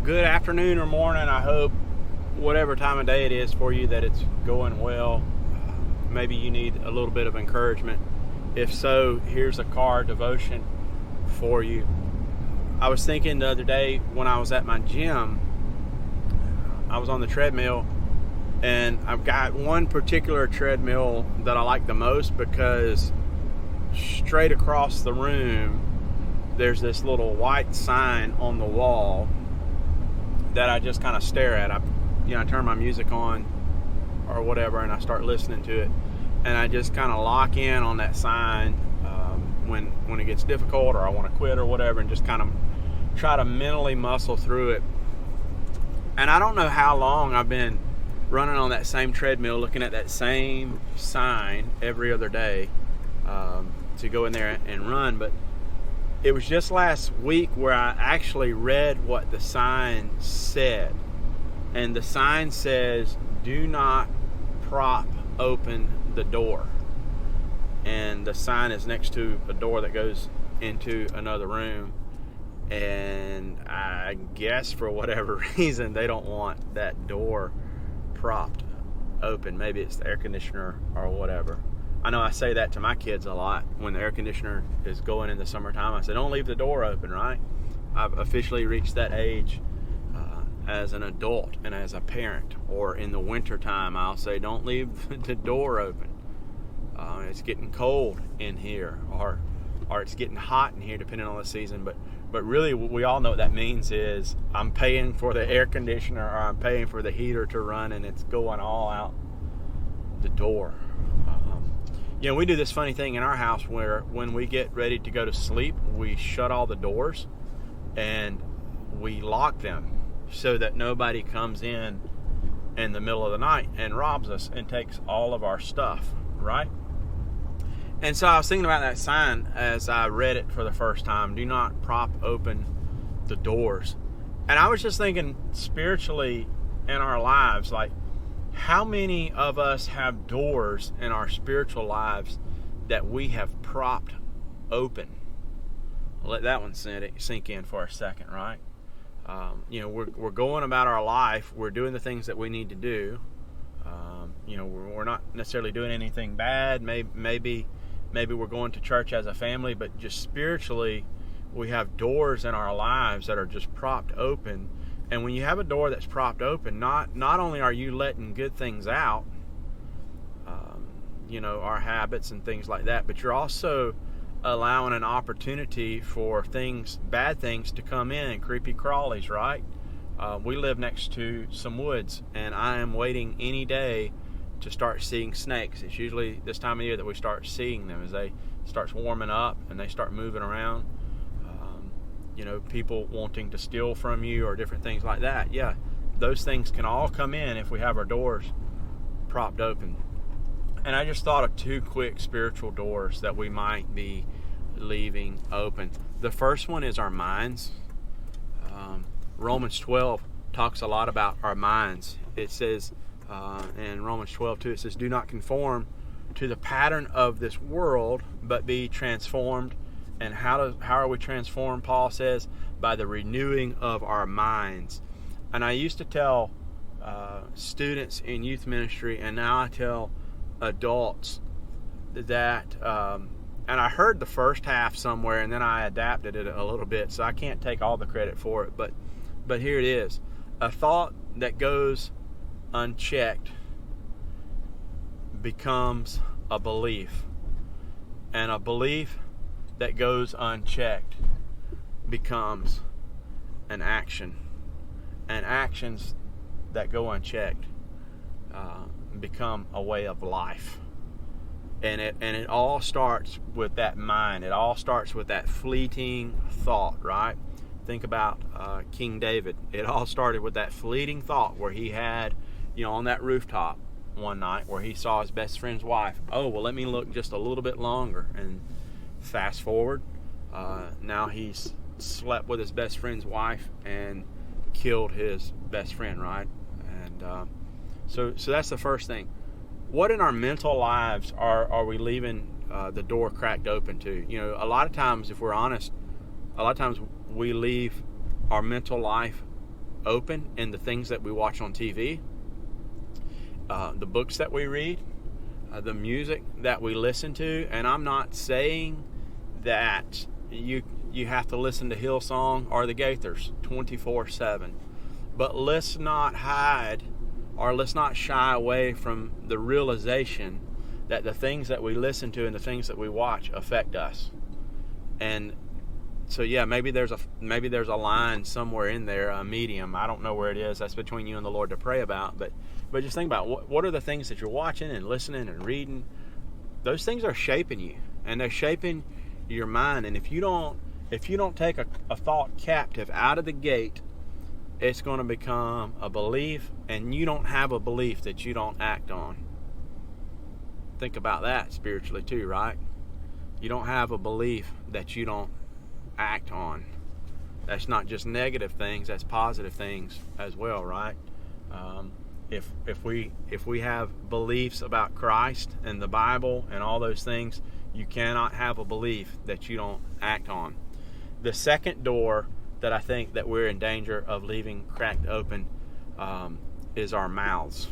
Good afternoon or morning. I hope whatever time of day it is for you that it's going well. Maybe you need a little bit of encouragement. If so, here's a car devotion for you. I was thinking the other day when I was at my gym, I was on the treadmill, and I've got one particular treadmill that I like the most because straight across the room there's this little white sign on the wall that I just kind of stare at. I turn my music on or whatever, and I start listening to it, and I just kind of lock in on that sign when it gets difficult or I want to quit or whatever, and just kind of try to mentally muscle through it. And I don't know how long I've been running on that same treadmill, looking at that same sign every other day to go in there and run, but it was just last week where I actually read what the sign said. And the sign says, "Do not prop open the door." And the sign is next to a door that goes into another room. And I guess for whatever reason, they don't want that door propped open. Maybe it's the air conditioner or whatever. I know I say that to my kids a lot when the air conditioner is going in the summertime. I say, don't leave the door open, right? I've officially reached that age as an adult and as a parent. Or in the wintertime, I'll say, don't leave the door open. It's getting cold in here, or it's getting hot in here, depending on the season. But really, we all know what that means is I'm paying for the air conditioner, or I'm paying for the heater to run, and it's going all out the door. We do this funny thing in our house where when we get ready to go to sleep, we shut all the doors and we lock them so that nobody comes in the middle of the night and robs us and takes all of our stuff, right? And so I was thinking about that sign as I read it for the first time. Do not prop open the doors. And I was just thinking spiritually in our lives, like, how many of us have doors in our spiritual lives that we have propped open? I'll let that one sink in for a second, right? We're going about our life. We're doing the things that we need to do. We're not necessarily doing anything bad. Maybe we're going to church as a family, but just spiritually, we have doors in our lives that are just propped open. And when you have a door that's propped open, not only are you letting good things out, our habits and things like that, but you're also allowing an opportunity for bad things to come in, creepy crawlies, right? We live next to some woods, and I am waiting any day to start seeing snakes. It's usually this time of year that we start seeing them as they start warming up and they start moving around. People wanting to steal from you or different things like that. Yeah, those things can all come in if we have our doors propped open. And I just thought of two quick spiritual doors that we might be leaving open. The first one is our minds. Romans 12 talks a lot about our minds. It says in Romans 12:2, it says, "Do not conform to the pattern of this world, but be transformed." And how are we transformed? Paul says, by the renewing of our minds. And I used to tell students in youth ministry, and now I tell adults that, and I heard the first half somewhere, and then I adapted it a little bit, so I can't take all the credit for it, but here it is. A thought that goes unchecked becomes a belief, and a belief that goes unchecked becomes an action, and actions that go unchecked become a way of life. And it all starts with that mind. It all starts with that fleeting thought, right? Think about King David. It all started with that fleeting thought where he had, on that rooftop one night where he saw his best friend's wife. Oh, well, let me look just a little bit longer. And fast forward, now he's slept with his best friend's wife and killed his best friend, right? And so that's the first thing. What in our mental lives are we leaving the door cracked open to? A lot of times, if we're honest, we leave our mental life open in the things that we watch on TV, the books that we read, the music that we listen to. And I'm not saying that you have to listen to Hillsong or the Gaithers 24/7, but let's not hide, or let's not shy away from the realization that the things that we listen to and the things that we watch affect us. And so yeah, maybe there's a line somewhere in there, a medium. I don't know where it is. That's between you and the Lord to pray about. But just think about what are the things that you're watching and listening and reading. Those things are shaping you, and they're shaping your mind. And if you don't take a thought captive out of the gate, it's going to become a belief, and you don't have a belief that you don't act on. Think about that spiritually too, right? You don't have a belief that you don't act on. That's not just negative things, that's positive things as well, right? If we have beliefs about Christ and the Bible and all those things, you cannot have a belief that you don't act on. The second door that I think that we're in danger of leaving cracked open is our mouths.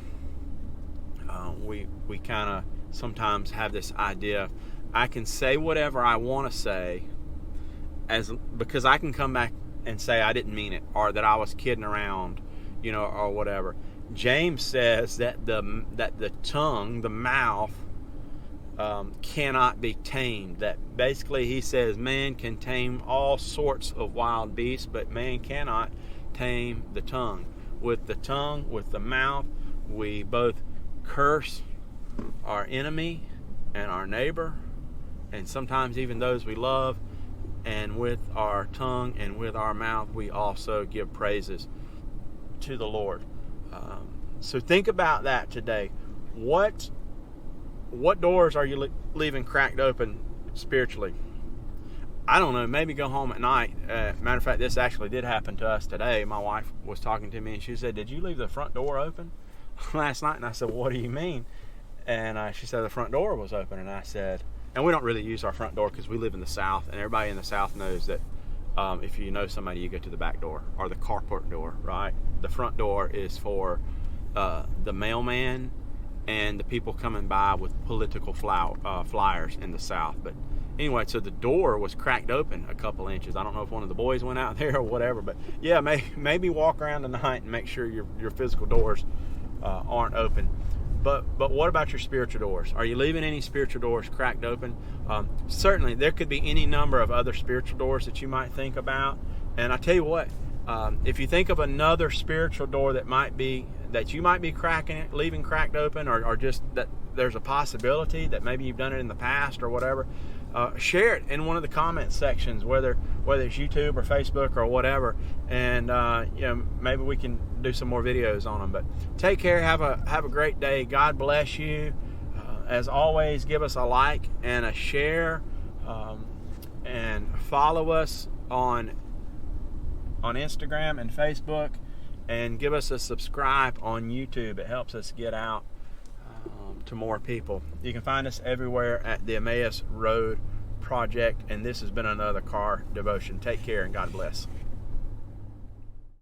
We kind of sometimes have this idea, I can say whatever I want to say, because I can come back and say I didn't mean it, or that I was kidding around, or whatever. James says that the tongue, the mouth, cannot be tamed. That basically he says man can tame all sorts of wild beasts, but man cannot tame the tongue. With the tongue, with the mouth, we both curse our enemy and our neighbor, and sometimes even those we love. And with our tongue and with our mouth, we also give praises to the Lord. So think about that today. What doors are you leaving cracked open spiritually? I don't know. Maybe go home at night. Matter of fact, this actually did happen to us today. My wife was talking to me and she said, "Did you leave the front door open last night?" And I said, "What do you mean?" And she said the front door was open. And I said, and we don't really use our front door because we live in the South, and everybody in the South knows that if you know somebody, you go to the back door or the carport door, right? The front door is for the mailman and the people coming by with political flyers in the South. But anyway, so the door was cracked open a couple inches. I don't know if one of the boys went out there or whatever, but yeah, maybe walk around tonight and make sure your physical doors aren't open. But what about your spiritual doors? Are you leaving any spiritual doors cracked open? Certainly, there could be any number of other spiritual doors that you might think about. And I tell you what, if you think of another spiritual door that you might be leaving cracked open, or just that there's a possibility that maybe you've done it in the past or whatever, share it in one of the comment sections, whether it's YouTube or Facebook or whatever, and maybe we can do some more videos on them. But take care, have a great day. God bless you. As always, give us a like and a share, and follow us on Instagram and Facebook, and give us a subscribe on YouTube. It helps us get out to more people. You can find us everywhere at the Emmaus Road Project, and this has been another car devotion. Take care and God bless.